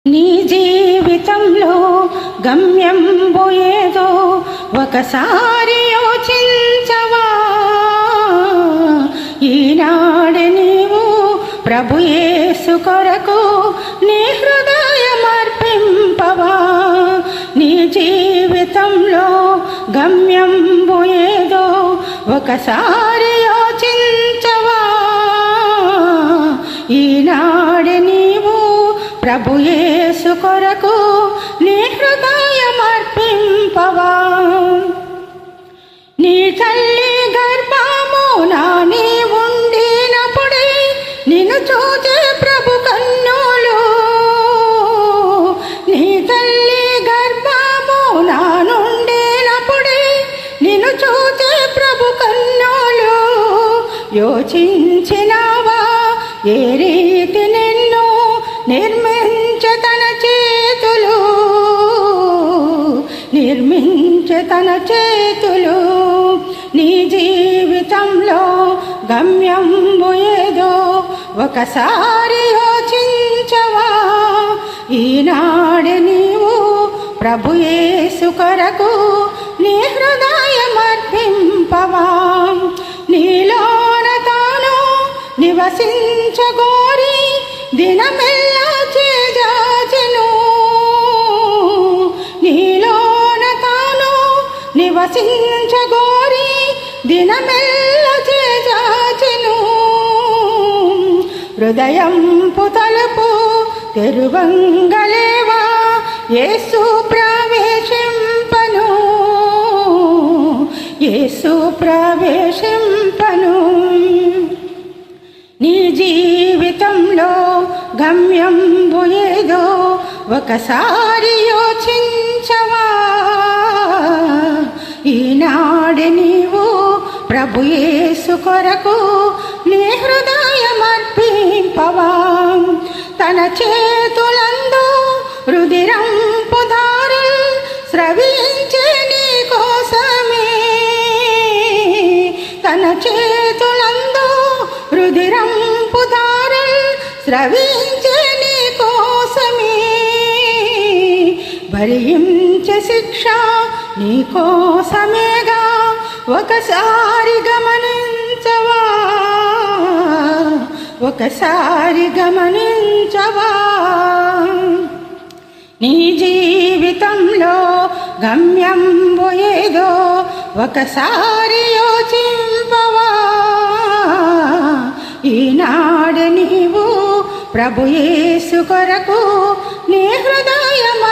నీ జీవితంలో గమ్యం పోయేదో ఒకసారి యోచించవా. ఈనాడు నీవు ప్రభు యేసు కొరకు నీ హృదయం అర్పింపవా. నీ జీవితంలో గమ్యం పోయేదో ఒకసారి యోచించవా. ఈనాడు నీవు ప్రభు యేసు కొరకు నీ హృదయం అర్పింపవా. నీ తల్లి గర్భమున నీ ఉండినప్పుడే నిన్ను చూచే ప్రభు కన్నులు. నీ తల్లి గర్భమున నుండినప్పుడే నిన్ను చూచే ప్రభు కన్నులు. యోచించినావా ఏ రీతి నిన్ను నిర్మించే తన చేతులు, నిర్మించే తన చేతులు. నీ జీవితంలో గమ్యం ఏదో ఒకసారి యోచించవా. ఈనాడు నీవు ప్రభు యేసు కొరకు నీ హృదయం అర్పింపవా. నీలోన తాను నివసించగోరి దినమెల్లా చేజాచెను. నీలోన తాను నివసించగోరి దినమెల్లా చేజాచెను. హృదయంపు తలుపు తెరువంగలేవా యేసు ప్రవేశింపను, యేసు ప్రవేశింపను. నీ జీవితంలో గమ్యం ఏదో ఒకసారి యోచించవా. ఈనాడు నీవు ప్రభు యేసు కొరకు నీ హృదయం అర్పింపవా. తన చేతులందు రుధిరంపు ధారలు స్రవించే నీ కోసమే. తన చేతులందు రుధిరంపు ధారలు స్రవించే నీ కోసమే. భరించే శిక్ష నీ కోసమేగా ఒకసారి గమనించవా, ఒకసారి గమనించవా. నీ జీవితంలో గమ్యం ఏదో ఒకసారి యోచింపవా. ఈనాడు నీవు ప్రభు యేసు కొరకు నీ హృదయం